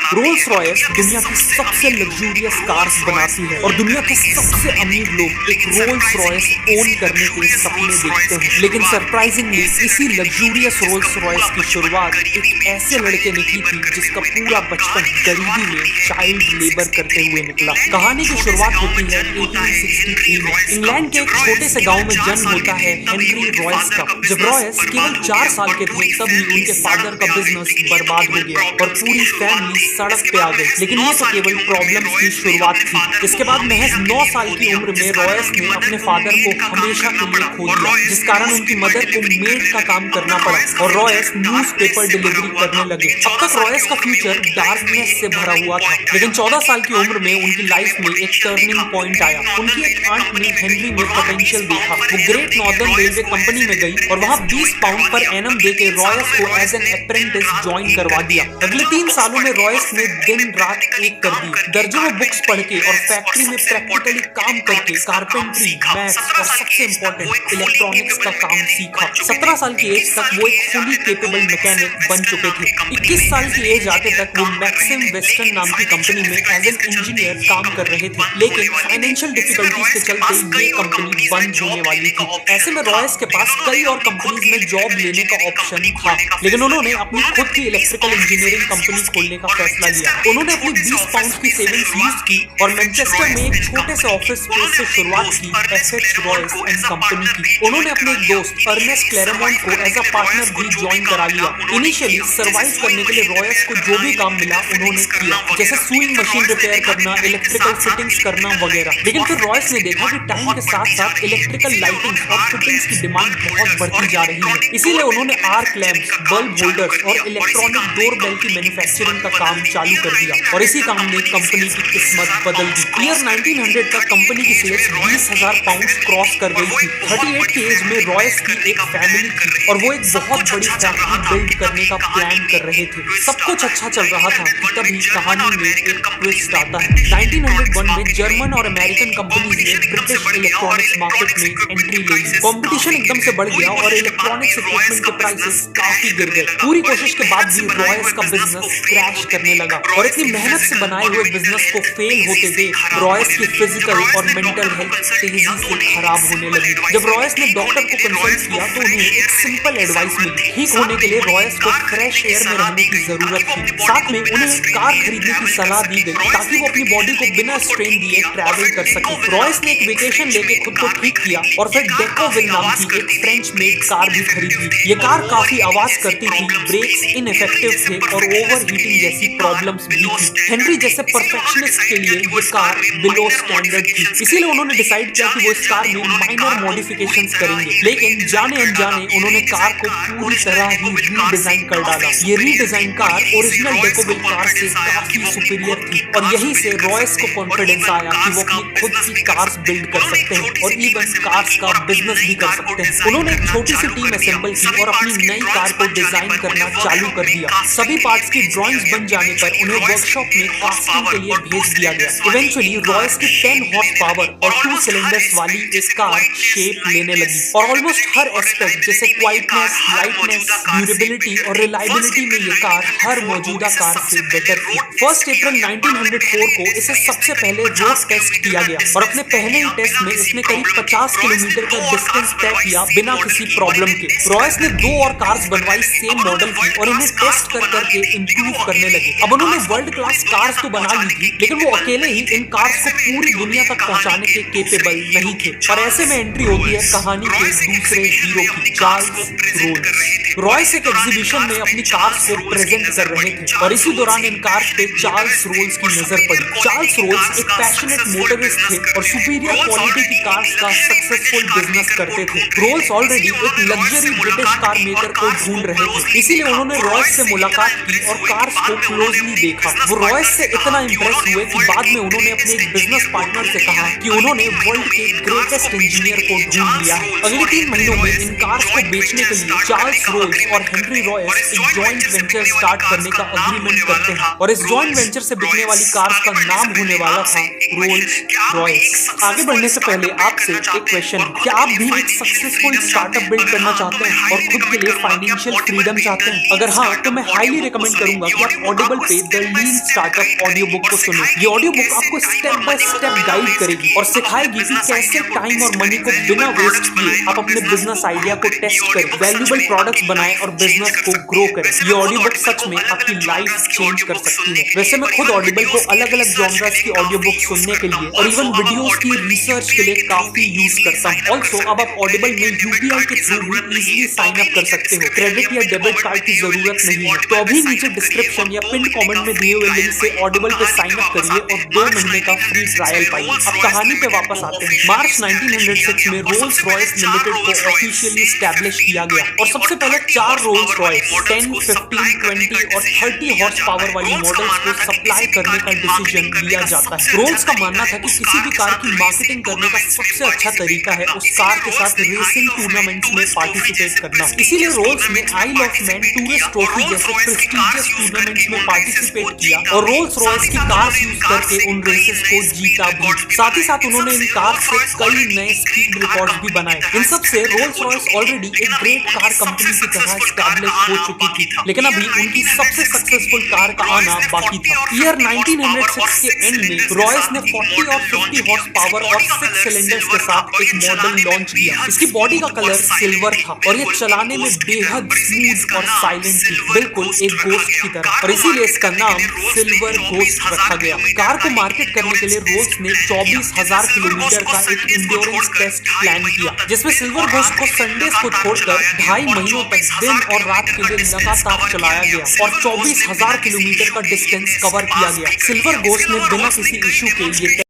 Rolls Royce दुनिया की सबसे लग्जूरियस कार्स बनाती है और दुनिया के सबसे अमीर लोग एक रोल्स रॉयस ओन करने के सपने देखते हैं। लेकिन सरप्राइजिंगली इसी लग्जूरियस रोल्स रॉयस की शुरुआत एक ऐसे लड़के ने की थी जिसका पूरा बचपन गरीबी में चाइल्ड लेबर करते हुए निकला। कहानी की शुरुआत होती है 1863 में। इंग्लैंड के एक छोटे से गांव में जन्म होता है हेनरी रॉयस का। जब रॉयस केवल 4 साल के थे तभी उनके फादर का बिजनेस बर्बाद हो गया और पूरी फैमिली सड़क पे आ गई। लेकिन ये तो केवल प्रॉब्लम्स की शुरुआत थी। इसके बाद महज 9 साल की उम्र में रॉयस ने अपने फादर को हमेशा के लिए खो दिया, जिस कारण उनकी मदर को मेड का काम करना पड़ा और रॉयस न्यूज़पेपर डिलीवरी करने लगे। अब तक रॉयस का फ्यूचर डार्कनेस से भरा हुआ था, लेकिन 14 साल की उम्र में उनकी लाइफ में एक टर्निंग पॉइंट आया। उनकी एक आंट ने हेनरी में पोटेंशियल देखा। वो ग्रेट नॉर्दर्न रेलवे कंपनी में गई और वहां 20 पाउंड पर एनम देके रॉयस को एज एन अप्रेंटिस ज्वाइन करवा दिया। अगले 3 सालों में रॉयस ने दिन रात एक कर दी। दर्जनों बुक्स पढ़ के और फैक्ट्री में प्रैक्टिकली काम करके कारपेंट्री, मैथ्स और सबसे इंपॉर्टेंट इलेक्ट्रॉनिक्स का काम सीखा। 17 साल की एज तक वो एक फुली केपेबल मैकेनिक बन चुके थे। 21 साल की एज आते तक वो मैक्सिम वेस्टर्न नाम की कंपनी में एज एन इंजीनियर काम कर रहे थे, लेकिन फाइनेंशियल डिफिकल्टीज के चलते ये कंपनी बंद होने वाली थी। ऐसे में रॉयस के पास कई और कंपनीज में जॉब लेने का ऑप्शन था, लेकिन उन्होंने अपनी खुद की इलेक्ट्रिकल इंजीनियरिंग कंपनी खोलने का फैसला लिया। उन्होंने अपनी 20 पाउंड की सेविंग्स यूज की और मैनचेस्टर में एक छोटे से ऑफिस स्पेस से शुरुआत की एफएच रॉयस एंड कंपनी की। उन्होंने अपने एक दोस्त अर्नेस्ट क्लेरेमोंट को एज अ पार्टनर भी ज्वाइन करा लिया। इनिशियली सर्वाइव करने के लिए रॉयस को जो भी काम मिला उन्होंने किया, जैसे सुइंग मशीन रिपेयर करना, इलेक्ट्रिकल फिटिंग्स करना वगैरह। लेकिन फिर रॉयस ने देखा कि टाइम के साथ साथ इलेक्ट्रिकल लाइटिंग और फिटिंग्स की डिमांड बहुत बढ़ती जा रही है। इसीलिए उन्होंने आर्क लैंप्स, बल्ब होल्डर्स और इलेक्ट्रॉनिक डोर बेल की मैन्युफैक्चरिंग का काम चालू कर दिया और इसी काम ने कंपनी की किस्मत बदल दी। ईयर 1900 तक कंपनी की सेल्स 20,000 पाउंड क्रॉस कर गई थी। 38 की एज में रॉयस की एक फैमिली थी और वो एक बहुत बड़ी फैक्ट्री बिल्ड करने का प्लान कर रहे थे। सब कुछ अच्छा चल रहा था कि तभी कहानी में एक ट्विस्ट आता है। 1901 में जर्मन और अमेरिकन कंपनीज ने ब्रिटिश इलेक्ट्रॉनिक्स मार्केट में एंट्री ले ली। कंपटीशन एकदम से बढ़ गया और इलेक्ट्रॉनिक्स इक्विपमेंट के प्राइसेस काफी गिर गए। पूरी कोशिश के बाद भी रॉयस का बिजनेस क्रैश करने लगा और इतनी मेहनत से बनाए हुए बिजनेस को फेल होते देख रॉयस की फिजिकल और मेंटल हेल्थ तेजी से खराब होने लगी। जब रॉयस ने डॉक्टर को कंसल्ट किया तो उन्हें एक सिंपल एडवाइस मिली। ठीक होने के लिए रॉयस को फ्रेश एयर में रहने की जरूरत थी। साथ में उन्हें एक कार खरीदने की सलाह दी गई ताकि वो अपनी बॉडी को बिना स्ट्रेन दिए ट्रैवल कर सके। रॉयस ने एक वेकेशन लेके खुद को ठीक किया और फिर डेकोविल नाम की एक फ्रेंच मेड कार भी खरीदी। ये कार काफी आवाज करती थी, ब्रेक्स इनइफेक्टिव थे और ओवरहीटिंग जैसी प्रॉब्लम्स भी थी। हेनरी जैसे परफेक्शनिस्ट के लिए ये कार बिलो स्टैंडर्ड थी, इसीलिए उन्होंने डिसाइड किया कि वो इस कार में माइनर मॉडिफिकेशंस करेंगे। लेकिन जाने अनजाने उन्होंने कार को पूरी तरह ही रीडिजाइन कर डाला। ये रीडिजाइन कार ओरिजिनल डेकोविल कार से काफी सुपीरियर थी और यहीं से रॉयस को कॉन्फिडेंस आया कि वो अपनी खुद की कार्स बिल्ड कर सकते हैं और इवन कार्स का बिजनेस भी कर सकते हैं। उन्होंने एक छोटी सी टीम असेंबल की और अपनी नई कार को डिजाइन करना चालू कर दिया। सभी पार्ट्स की ड्राइंग्स बन जाने पर उन्हें वर्कशॉप में कास्टिंग के लिए भेज दिया गया। इवेंचुअली रॉयस की 10 हॉर्स पावर और 2 सिलेंडर्स वाली इस कार शेप लेने लगी और ऑलमोस्ट हर एस्पेक्ट जैसे क्वाइटनेस, लाइटनेस, ड्यूरेबिलिटी और रिलायबिलिटी में ये कार हर मौजूदा कार से बेटर थी। 1 अप्रैल 1904 को इसे सबसे पहले रोड टेस्ट किया गया और अपने पहले ही टेस्ट में इसने करीब 50 किलोमीटर का डिस्टेंस तय किया बिना किसी प्रॉब्लम के। रॉयस ने 2 और कार्स बनवाई सेम मॉडल की और इन्हें टेस्ट कर करके इंप्रूव करने लगे। अब उन्होंने वर्ल्ड क्लास कार्स तो बना ली थी, लेकिन वो अकेले ही इन कार्स को पूरी दुनिया तक पहुंचाने के केपेबल नहीं थे। और ऐसे में एंट्री होती है कहानी के दूसरे हीरो की, चार्ल्स रोल्स। रॉयस एक एग्जीबिशन में अपनी कार्स को प्रेजेंट कर रहे थे और इसी दौरान इन कार्स पे चार्ल्स रोल्स की नजर पड़ी। चार्ल्स रोल्स एक पैशनेट मोटरिस्ट थे और सुपीरियर क्वालिटी की कार्स का सक्सेसफुल बिजनेस करते थे। रोल्स ऑलरेडी एक लग्जरी ब्रिटिश कार मेकर को ढूंढ रहे थे, इसीलिए उन्होंने रॉयस से मुलाकात की और कार्स को क्लोजली देखा। वो रॉयस से इतना इंप्रेस हुए कि बाद में उन्होंने अपने एक बिजनेस पार्टनर से कहा कि उन्होंने वर्ल्ड के ग्रेटेस्ट इंजीनियर को ढूंढ लिया है। अगले 3 महीनों में इन कार्स को बेचने के लिए चार्ल्स रोल्स और हेनरी रॉयस एक जॉइंट वेंचर स्टार्ट करने का अग्रीमेंट करते हैं और इस जॉइंट वेंचर से बिकने वाली कार्स का नाम होने वाला था रोल्स रॉयस। आगे बढ़ने से पहले आपसे एक क्वेश्चन है, क्या आप भी एक सक्सेसफुल स्टार्टअप बिल्ड करना चाहते हैं और खुद के लिए फाइनेंशियल फ्रीडम चाहते हैं? अगर हाँ, तो मैं हाईली रिकमेंड करूंगा कि आप ऑडिबल ऑडिबल पे the lean startup audio book को सुने। ये ऑडियो बुक आपको स्टेप बाय स्टेप गाइड करेगी और सिखाएगी कि कैसे टाइम और मनी को बिना वेस्ट किए आप अपने बिजनेस आइडिया को टेस्ट करें, वैल्यूएबल प्रोडक्ट्स बनाएं और बिजनेस को ग्रो करें। ये ऑडियो बुक सच में आपकी लाइफ चेंज कर सकती है। वैसे मैं खुद ऑडिबल को अलग अलग जॉनर्स की ऑडियो बुक सुनने के लिए और इवन वीडियोस की रिसर्च के लिए काफी यूज करता हूँ। ऑल्सो अब आप ऑडिबल में यूपीआई के थ्रू भी इजीली साइन अप कर सकते हो। क्रेडिट या डेबिट कार्ड की जरूरत नहीं है। तो अभी नीचे डिस्क्रिप्शन या पिन कमेंट में दिए हुए लिंक से ऑडिबल पे साइन अप करिए और 2 महीने का फ्री ट्रायल पाइए। अब कहानी पे वापस आते हैं। मार्च 1906 में रोल्स रॉयस लिमिटेड को ऑफिशियली एस्टैब्लिश किया गया और सबसे पहले 4 रोल्स रॉयस 10, 15, 20 और 30 हॉर्स पावर वाली मॉडल्स को सप्लाई करने का डिसीजन लिया जाता है। रोल्स का मानना था कि किसी भी कार की मार्केटिंग करने का सबसे अच्छा तरीका है उस कार के साथ रेसिंग टूर्नामेंट्स में पार्टिसिपेट करना। इसीलिए रोल्स ने आइल ऑफ मैन टूरिस्ट ट्रॉफी जैसे प्रेस्टीजियस टूर्नामेंट्स में पार्टिसिपेट किया और रोल्स रॉयस की कार्स यूज करके उन रेसेस को जीता भी। साथ ही साथ उन्होंने इन कार्स से कई नए स्पीड रिकॉर्ड्स भी बनाए। इन सब से रोल्स रॉयस ऑलरेडी एक ग्रेट कार कंपनी की तरह एस्टैब्लिश हो चुकी थी, लेकिन अभी उनकी सबसे सक्सेसफुल कार का आना बाकी था। ईयर 1906 के एंड में रॉयस ने 40 और 50 हॉर्स पावर और 6 सिलेंडर्स के साथ एक मॉडल लॉन्च किया। इसकी बॉडी का कलर सिल्वर था और ये चलाने में बेहद स्मूथ और साइलेंट थी, बिल्कुल एक गोस्ट की तरह, और इसीलिए इसका नाम सिल्वर गोस्ट रखा गया। कार को मार्केट करने के लिए रोल्स ने 24,000 किलोमीटर का एक इंड्योरेंस टेस्ट प्लान किया, जिसमें सिल्वर गोस्ट को संडेज को छोड़कर 2.5 महीनों तक दिन और रात के लिए लगातार चलाया गया और 24,000 किलोमीटर का डिस्टेंस कवर किया गया। सिल्वर गोस्ट ने बिना किसी इशू के ये